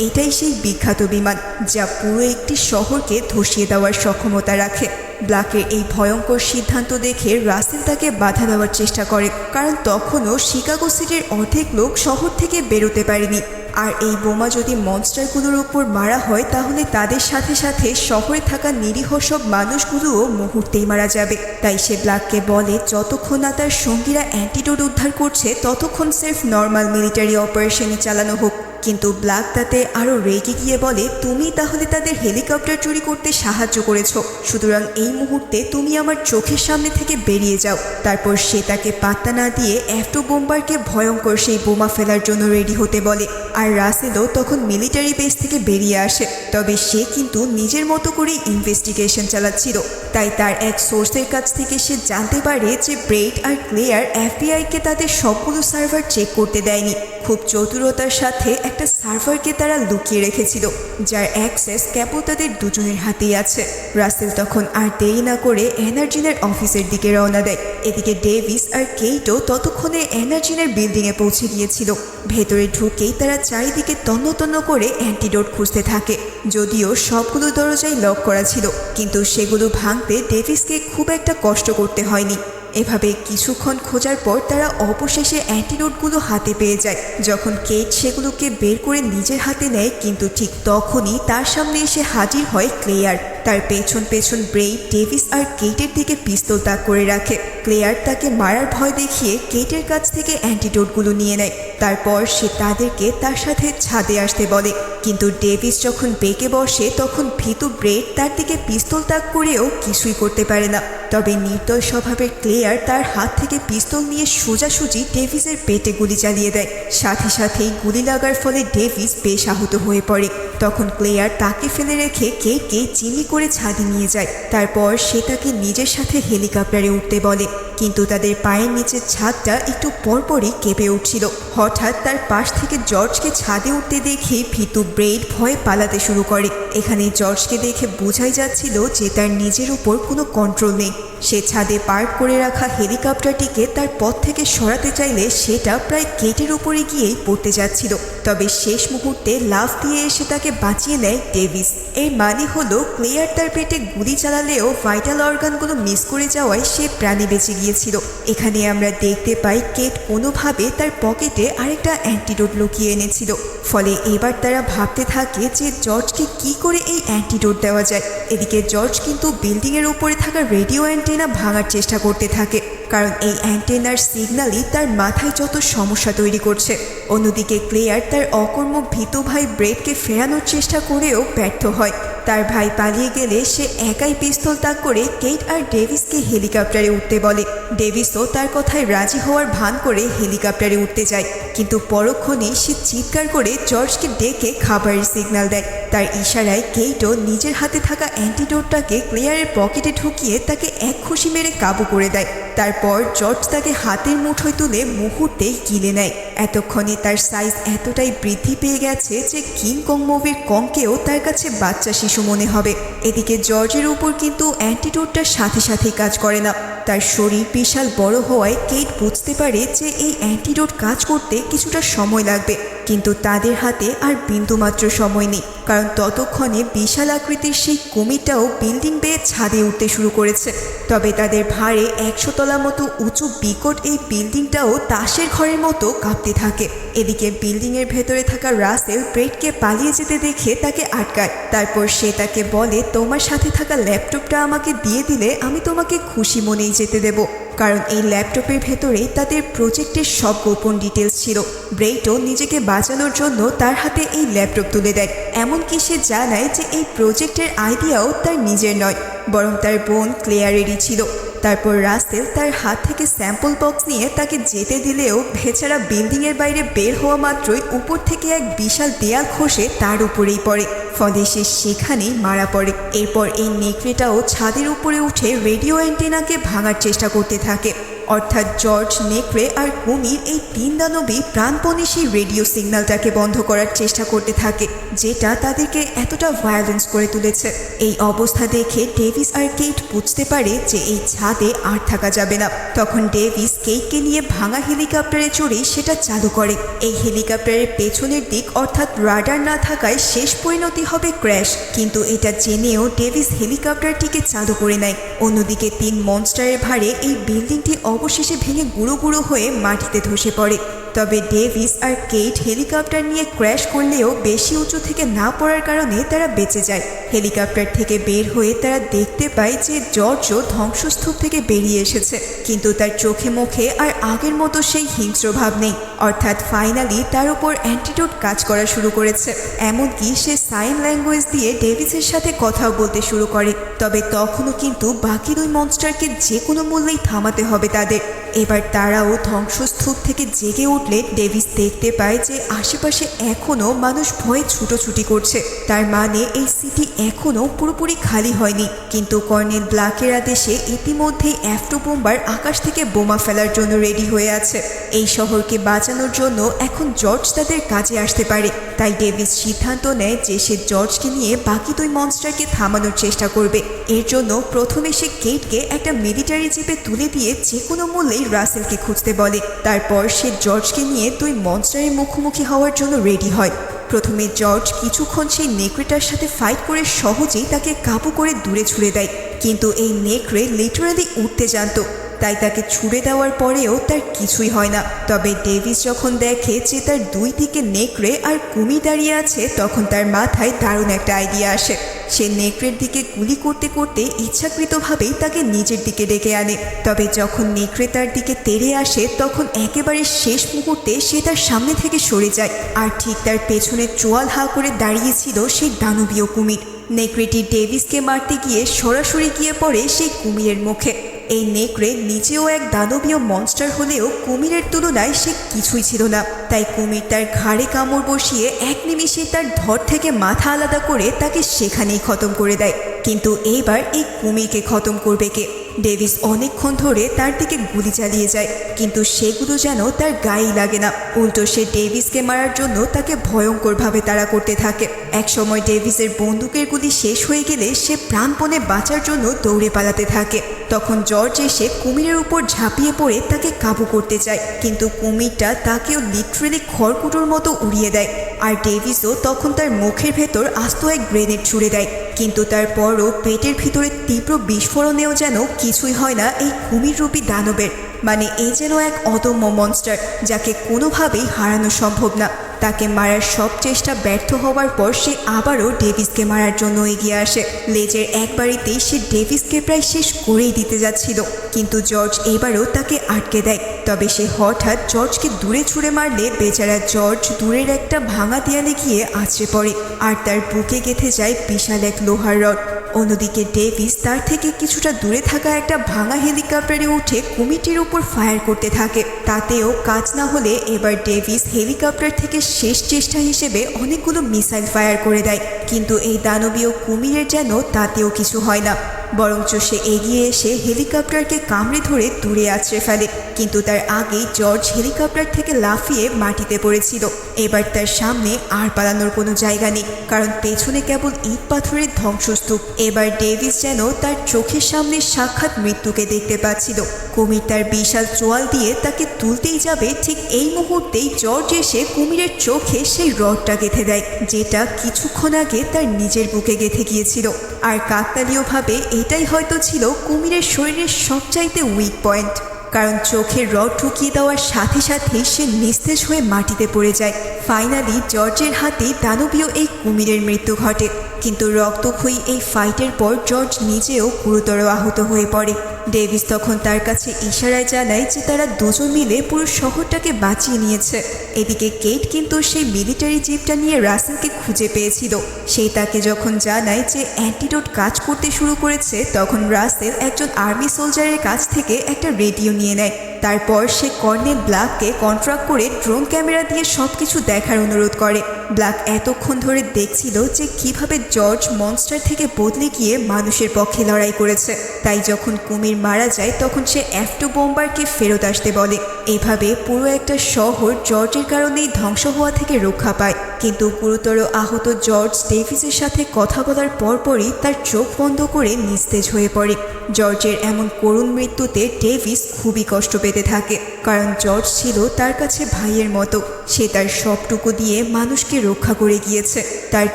এটাই সেই বিখ্যাত বিমান যা পুরো একটি শহরকে ধসিয়ে দেওয়ার সক্ষমতা রাখে। ব্ল্যাকের এই ভয়ঙ্কর সিদ্ধান্ত দেখে রাসেল তাকে বাধা দেওয়ার চেষ্টা করে, কারণ তখনও শিকাগো সিটির অর্ধেক লোক শহর থেকে বেরোতে পারেনি। আর এই বোমা যদি মনস্টারগুলোর উপর মারা হয় তাহলে তাদের সাথে সাথে শহরে থাকা নিরীহ সব মানুষগুলোও মুহূর্তেই মারা যাবে। তাই সে ব্ল্যাককে বলে যতক্ষণ না তার সঙ্গীরা অ্যান্টিডোট উদ্ধার করছে ততক্ষণ সির্ফ নর্মাল মিলিটারি অপারেশনই চালানো হোক। কিন্তু ব্ল্যাক তাতে আরও রেগে গিয়ে বলে, তুমি তাহলে তাদের হেলিকপ্টার চুরি করতে সাহায্য করেছো, সুতরাং এই মুহূর্তে তুমি আমার চোখের সামনে থেকে বেরিয়ে যাও। তারপর সে তাকে পাত্তা না দিয়ে F-2 বোম্বারকে ভয়ঙ্কর সেই বোমা ফেলার জন্য রেডি হতে বলে। আর রাসেলও তখন মিলিটারি বেস থেকে বেরিয়ে আসে, তবে সে কিন্তু নিজের মতো করে ইনভেস্টিগেশন চালাচ্ছিল। তাই তার এক সোর্সের কাছ থেকে সে জানতে পারে যে ব্রেড আর ক্লেয়ার FBI-কে তাদের সবগুলো সার্ভার চেক করতে দেয়নি। খুব চতুরতার সাথে একটা সার্ভারকে তারা লুকিয়ে রেখেছিল, যার অ্যাক্সেস কেবল তাদের দুজনের হাতেই আছে। রাসেল তখন আর দেরি না করে এনার্জিনের অফিসের দিকে রওনা দেয়। এদিকে ডেভিস আর কেইটও ততক্ষণে এনার্জিনের বিল্ডিংয়ে পৌঁছে গিয়েছিল। ভেতরে ঢুকেই তারা চারিদিকে তন্ন তন্ন করে অ্যান্টিডোট খুঁজতে থাকে। যদিও সবগুলো দরজাই লক করা ছিল, কিন্তু সেগুলো ভাঙতে ডেভিসকে খুব একটা কষ্ট করতে হয়নি। এভাবে কিছুক্ষণ খোঁজার পর তারা অবশেষে অ্যান্টিডোটগুলো হাতে পেয়ে যায়। যখন কেট সেগুলোকে বের করে নিজের হাতে নেয়, কিন্তু ঠিক তখনই তার সামনে এসে হাজির হয় ক্লেয়ার। তার পেছন পেছন ব্রেড ডেভিস আর কেটের দিকে পিস্তল তাক করে রাখে। ক্লেয়ার তাকে মারার ভয় দেখিয়ে কেটের কাছ থেকে অ্যান্টিডোটগুলো নিয়ে নেয়। তারপর সে তাদেরকে তার সাথে ছাদে আসতে বলে, কিন্তু ডেভিস যখন বেঁকে বসে তখন ভীতু ব্রেড তার দিকে পিস্তল তাক করেও কিছুই করতে পারে না। তবে নির্দয় স্বভাবের ক্লেয়ার তার হাত থেকে পিস্তল নিয়ে সোজাসুজি ডেভিসের পেটে গুলি চালিয়ে দেয়। সাথে সাথেই গুলি লাগার ফলে ডেভিস বেশ আহত হয়ে পড়ে। তখন ক্লেয়ার তাকে ফেলে রেখে কেটকে চিনি করে ছাদে নিয়ে যায়। তারপর সে তাকে নিজের সাথে হেলিকপ্টারে উঠতে বলে, কিন্তু তাদের পায়ের নিচের ছাদটা একটু পরপরই কেঁপে উঠছিল। হঠাৎ তার পাশ থেকে জর্জকে ছাদে উঠতে দেখে ভীতু ব্রেড ভয়ে পালাতে শুরু করে। এখানে জর্জকে দেখে বোঝাই যাচ্ছিল যে তার নিজের উপর কোনো কন্ট্রোল নেই। সে ছাদে পার্ক করে রাখা হেলিকপ্টারটিকে তার পথ থেকে সরাতে চাইলে সেটা প্রায় গেটের উপরে গিয়েই পড়তে যাচ্ছিল। তবে শেষ মুহূর্তে লাফ দিয়ে এসে তাকে বাঁচিয়ে নেয় ডেভিস। এর মানে হলো ক্লেয়ার তার পেটে গুলি চালালেও ভাইটাল অর্গানগুলো মিস করে যাওয়ায় সে প্রাণে বেঁচে গিয়েছিল। এখানে আমরা দেখতে পাই কেট কোনোভাবে তার পকেটে আরেকটা অ্যান্টিডোট লুকিয়ে এনেছিল। ফলে এবার তারা ভাবতে থাকে যে জর্জকে কি করে এই অ্যান্টিডোট দেওয়া যায়। এদিকে জর্জ কিন্তু বিল্ডিংয়ের উপরে থাকা রেডিও অ্যান্টেনা ভাঙার চেষ্টা করতে থাকে, কারণ এই অ্যান্টেনার সিগন্যালই তার মাথায় যত সমস্যা তৈরি করছে। অন্যদিকে ক্লেয়ার তার অকর্ম ভীতু ভাই ব্রেডকে ফেরানোর চেষ্টা করেও ব্যর্থ হয়। তার ভাই পালিয়ে গেলে সে একাই পিস্তল তাক করে কেট আর ডেভিসকে হেলিকপ্টারে উঠতে বলে। ডেভিসও তার কথায় রাজি হওয়ার ভান করে হেলিকপ্টারে উঠতে যায়, কিন্তু পরক্ষণেই সে চিৎকার করে জর্জকে ডেকে খাবারের সিগন্যাল দেয়। তার ইশারায় কেইটও নিজের হাতে থাকা অ্যান্টিডোটটাকে ক্লেয়ারের পকেটে ঢুকিয়ে তাকে এক খুশি মেরে কাবু করে দেয়। তারপর জর্জ তাকে হাতের মুঠোয় তুলে মুহূর্তেই গিলে নেয়। এতক্ষণে তার সাইজ এতটাই বৃদ্ধি পেয়ে গেছে যে কিং কং মুভির কংকেও তার কাছে বাচ্চা শিশু মনে হবে। এদিকে জর্জের উপর কিন্তু অ্যান্টিডোটটার সাথে সাথেই কাজ করে না। তার শরীর বিশাল বড় হওয়ায় কেট বুঝতে পারে যে এই অ্যান্টিডোট কাজ করতে কিছুটা সময় লাগবে, কিন্তু তাদের হাতে আর বিন্দুমাত্র সময় নেই, কারণ ততক্ষণে বিশাল আকৃতির সেই কুমিরটাও বিল্ডিং বেয়ে ছাদে উঠতে শুরু করেছে। তবে তাদের ভারে 100 তলা মতো উঁচু বিকট এই বিল্ডিংটাও তাসের ঘরের মতো কাঁপতে থাকে। এদিকে বিল্ডিংয়ের ভেতরে থাকা রাসেল ব্রেডকে পালিয়ে যেতে দেখে তাকে আটকায়। তারপর সে তাকে বলে, তোমার সাথে থাকা ল্যাপটপটা আমাকে দিয়ে দিলে আমি তোমাকে খুশি মনেই যেতে দেব, কারণ এই ল্যাপটপের ভেতরেই তাদের প্রজেক্টের সব গোপন ডিটেলস ছিল। ব্রেডও নিজেকে বাঁচানোর জন্য তার হাতে এই ল্যাপটপ তুলে দেয়। এমনকি সে জানায় যে এই প্রজেক্টের আইডিয়াও তার নিজের নয়, বরং তার বোন ক্লেয়ারেরই ছিল। তারপর রাসেল তার হাত থেকে স্যাম্পল বক্স নিয়ে তাকে যেতে দিলেও বেচারা বিল্ডিংয়ের বাইরে বের হওয়া মাত্রই উপর থেকে এক বিশাল দেয়াল খসে তার উপরেই পড়ে। ফলে সে সেখানেই মারা পড়ে। এরপর এই নেকড়েটাও ছাদের উপরে উঠে রেডিও অ্যান্টেনাকে ভাঙার চেষ্টা করতে থাকে। অর্থাৎ জর্জ, নেকড়ে আর কুমির এই 3 দানবী প্রাণপণে সেই রেডিও সিগন্যালটাকে বন্ধ করার চেষ্টা করতে থাকে, যেটা তাদেরকে এতটা ভায়োলেন্স করে তুলেছে। এই অবস্থা দেখে ডেভিস আর কেট বুঝতে পারে যে এই ছাদে আর থাকা যাবে না। তখন ডেভিস কেটকে নিয়ে ভাঙা হেলিকপ্টারে চড়েই সেটা চালু করে। এই হেলিকপ্টারের পেছনের দিক অর্থাৎ রাডার না থাকায় শেষ পরিণতি হবে ক্র্যাশ, কিন্তু এটা জেনেও ডেভিস হেলিকপ্টারটিকে চালু করে নেয়। অন্যদিকে 3 মনস্টারের ভারে এই বিল্ডিংটি অবশেষে ভেঙে গুঁড়ো গুঁড়ো হয়ে মাটিতে ধসে পড়ে। তবে ডেভিস আর কেট হেলিকপ্টার নিয়ে ক্র্যাশ করলেও বেশি উঁচু থেকে না পড়ার কারণে তারা বেঁচে যায়। হেলিকপ্টার থেকে বের হয়ে তারা দেখতে পায় যে জর্জও ধ্বংসস্তূপ থেকে বেরিয়ে এসেছে, কিন্তু তার চোখে মুখে আর আগের মতো সেই হিংস্র ভাব নেই। অর্থাৎ ফাইনালি তার উপর অ্যান্টিডোট কাজ করা শুরু করেছে। এমনকি সে সাইন ল্যাঙ্গুয়েজ দিয়ে ডেভিসের সাথে কথাও বলতে শুরু করে। তবে তখনও কিন্তু বাকি 2 মনস্টারকে যে কোনো মূল্যেই থামাতে হবে তাদের। এবার তারাও ধ্বংসস্তূপ থেকে জেগে উঠলে ডেভিস দেখতে পায় যে আশেপাশে এখনও মানুষ ভয়ে ছুটোছুটি করছে। তার মানে এই সিটি এখনও পুরোপুরি খালি হয়নি। কিন্তু কর্নেল ব্ল্যাকের আদেশে ইতিমধ্যেই অ্যাফটো বোম্বার আকাশ থেকে বোমা ফেলার জন্য রেডি হয়ে আছে। এই শহরকে বাঁচানোর জন্য এখন জর্জ তাদের কাজে আসতে পারে। তাই ডেভিস সিদ্ধান্ত নেয় যে সে জর্জকে নিয়ে বাকি 2 মনস্টারকে থামানোর চেষ্টা করবে। এর জন্য প্রথমে সে কেটকে একটা মিলিটারি জিপে তুলে দিয়ে যে কোনো মূল্যেই রাসেলকে খুঁজতে বলে। তারপর সে জর্জকে নিয়ে 2 মনস্টারের মুখোমুখি হওয়ার জন্য রেডি হয়। প্রথমে জর্জ কিছুক্ষণ সেই নেকড়েটার সাথে ফাইট করে সহজেই তাকে কাবু করে দূরে ছুড়ে দেয়, কিন্তু এই নেকড়ে লিটারালি উঠতে জানত, তাই তাকে ছুড়ে দেওয়ার পরেও তার কিছুই হয় না। তবে ডেভিস যখন দেখে যে তার 2 দিকে নেকড়ে আর কুমির দাঁড়িয়ে আছে, তখন তার মাথায় দারুণ একটা আইডিয়া আসে। সে নেকড়ের দিকে গুলি করতে করতে ইচ্ছাকৃতভাবেই তাকে নিজের দিকে ডেকে আনে। তবে যখন নেকড়ে তার দিকে তেড়ে আসে, তখন একেবারে শেষ মুহূর্তে সে তার সামনে থেকে সরে যায়। আর ঠিক তার পেছনে চোয়াল হা করে দাঁড়িয়েছিল সেই দানবীয় কুমির। নেকড়েটি ডেভিসকে মারতে গিয়ে সরাসরি গিয়ে পড়ে সেই কুমিরের মুখে। এই নেকড়ে নিজেও এক দানবীয় মনস্টার হলেও কুমিরের তুলনায় সে কিছুই ছিল না। তাই কুমির তার ঘাড়ে কামড় বসিয়ে এক নিমিষে তার ধর থেকে মাথা আলাদা করে তাকে সেখানেই খতম করে দেয়। কিন্তু এইবার এই কুমিরকে খতম করবে কে? ডেভিস অনেকক্ষণ ধরে তার দিকে গুলি চালিয়ে যায়, কিন্তু সেগুলো যেন তার গায়েই লাগে না। উল্টো সে ডেভিসকে মারার জন্য তাকে ভয়ঙ্করভাবে তাড়া করতে থাকে। একসময় ডেভিসের বন্দুকের গুলি শেষ হয়ে গেলে সে প্রাণপণে বাঁচার জন্য দৌড়ে পালাতে থাকে। তখন জর্জ এসে কুমিরের উপর ঝাঁপিয়ে পড়ে তাকে কাবু করতে চায়, কিন্তু কুমিরটা তাকেও লিটারেলি খড়কুটোর মতো উড়িয়ে দেয়। আর ডেভিসও তখন তার মুখের ভেতর আস্ত এক গ্রেনেড ছুড়ে দেয়, কিন্তু তারপরও পেটের ভিতরে তীব্র বিস্ফোরণেও যেন কিছুই হয় না এই কুমিররূপী দানবের। মানে এ যেন এক অদম্য মনস্টার, যাকে কোনোভাবেই হারানো সম্ভব না। তাকে মারার সব চেষ্টা ব্যর্থ হওয়ার পর সে আবারও ডেভিসকে মারার জন্য এগিয়ে আসে। লেজের একবারেতেই সে ডেভিসকে প্রায় শেষ করেই দিতে যাচ্ছিল, কিন্তু জর্জ এবারও তাকে আটকে দেয়। তবে সে হঠাৎ জর্জকে দূরে ছুঁড়ে মারলে বেচারা জর্জ দূরের একটা ভাঙা দেয়ালে গিয়ে আছড়ে পড়ে, আর তার বুকে গেঁথে যায় বিশাল এক লোহার রড। অন্যদিকে ডেভিস তার থেকে কিছুটা দূরে থাকা একটা ভাঙা হেলিকপ্টারে উঠে কুমিরটির উপর ফায়ার করতে থাকে। তাতেও কাজ না হলে এবার ডেভিস হেলিকপ্টার থেকে শেষ চেষ্টা হিসেবে অনেকগুলো মিসাইল ফায়ার করে দেয়, কিন্তু এই দানবীয় কুমিরের যেন তাতেও কিছু হয় না। বরঞ্চ সে এগিয়ে এসে হেলিকপ্টারকে কামড়ে ধরে দূরে আছড়ে ফেলে, কিন্তু তার আগেই জর্জ হেলিকপ্টার থেকে লাফিয়ে মাটিতে পড়েছিল। এবার তার সামনে আর পালানোর কোনো জায়গা নেই, কারণ পেছনে কেবল ইট পাথরের ধ্বংসস্তূপ। এবার ডেভিস যেন তার চোখের সামনে সাক্ষাৎ মৃত্যুকে দেখতে পাচ্ছিল। কুমির তার বিশাল চোয়াল দিয়ে তাকে তুলতেই যাবে, ঠিক এই মুহূর্তেই জর্জ এসে কুমিরের চোখে সেই রডটা গেঁথে দেয়, যেটা কিছুক্ষণ আগে তার নিজের বুকে গেঁথে গিয়েছিল। আর কাকতালীয়ভাবে এটাই হয়তো ছিল কুমিরের শরীরের সবচাইতে উইক পয়েন্ট, কারণ চোখের রড ঢুকিয়ে দেওয়ার সাথে সাথেই সে নিস্তেজ হয়ে মাটিতে পড়ে যায়। ফাইনালি জর্জের হাতে দানবীয় এই কুমিরের মৃত্যু ঘটে, কিন্তু রক্তক্ষয়ী এই ফাইটের পর জর্জ নিজেও গুরুতর আহত হয়ে পড়ে। ডেভিস তখন তার কাছে ইশারায় জানায় যে তারা দুজন মিলে পুরো শহরটাকে বাঁচিয়ে নিয়েছে। এদিকে কেট কিন্তু সেই মিলিটারি জিপটা নিয়ে রাসেলকে খুঁজে পেয়েছিল। সে তাকে যখন জানায় যে অ্যান্টিডোট কাজ করতে শুরু করেছে, তখন রাসেল একজন আর্মি সোলজারের কাছ থেকে একটা রেডিও নিয়ে নেয়। তারপর সে কর্নেল ব্ল্যাককে কন্ট্রাক্ট করে ড্রোন ক্যামেরা দিয়ে সব কিছু দেখার অনুরোধ করে। ব্ল্যাক এতক্ষণ ধরে দেখছিল যে কিভাবে জর্জ মনস্টার থেকে বদলে গিয়ে মানুষের পক্ষে লড়াই করেছে। তাই যখন কুমির মারা যায় তখন সে F2 বোম্বারকে ফেরত আসতে বলে। এভাবে পুরো একটা শহর জর্জের কারণেই ধ্বংস হওয়া থেকে রক্ষা পায়। কিন্তু গুরুতর আহত জর্জ ডেভিসের সাথে কথা বলার পরপরই তার চোখ বন্ধ করে নিস্তেজ হয়ে পড়ে। জর্জের এমন করুণ মৃত্যুতে ডেভিস খুবই কষ্ট পেতে থাকে, কারণ জর্জ ছিল তার কাছে ভাইয়ের মতো। সে তার সবটুকু দিয়ে মানুষকে রক্ষা করে গিয়েছে। তার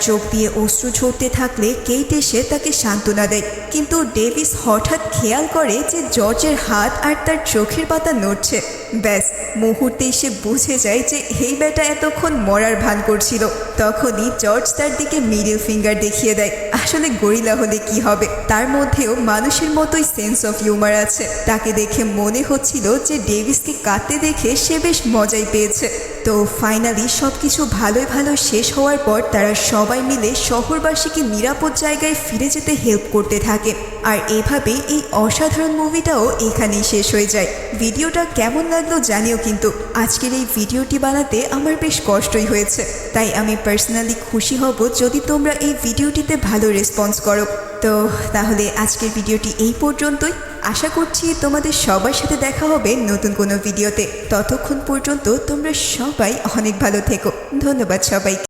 চোখ দিয়ে অশ্রু ঝরতে থাকলে কেট এসে তাকে সান্ত্বনা দেয়, কিন্তু ডেভিস হঠাৎ খেয়াল করে যে জর্জের হাত আর তার চোখের পাতা নড়ছে। ব্যাস, মুহূর্তেই সে বুঝে যায় যে এই বেটা এতক্ষণ মরার ভান করছিল। তখনই জর্জ তার দিকে মিডল ফিঙ্গার দেখিয়ে দেয়। আসলে গরিলা হলে কি হবে, তার মধ্যেও মানুষের মতোই সেন্স অফ হিউমার আছে। তাকে দেখে মনে হচ্ছিল যে ডেভিসকে কাঁদতে দেখে সে বেশ মজাই পেয়েছে। তো ফাইনালি সব কিছু ভালোই ভালো শেষ হওয়ার পর তারা সবাই মিলে শহরবাসীকে নিরাপদ জায়গায় ফিরে যেতে হেল্প করতে থাকে। আর এভাবেই এই অসাধারণ মুভিটাও এখানেই শেষ হয়ে যায়। ভিডিওটা কেমন লাগলো জানিও, কিন্তু আজকের এই ভিডিওটি বানাতে আমার বেশ কষ্টই হয়েছে। তাই আমি পার্সোনালি খুশি হব যদি তোমরা এই ভিডিওটিতে ভালো রেসপন্স করো। তো তাহলে আজকের ভিডিওটি এই পর্যন্তই। আশা করছি তোমাদের সবার সাথে দেখা হবে নতুন কোনো ভিডিওতে। ততক্ষণ পর্যন্ত তোমরা সবাই অনেক ভালো থেকো। ধন্যবাদ সবাইকে।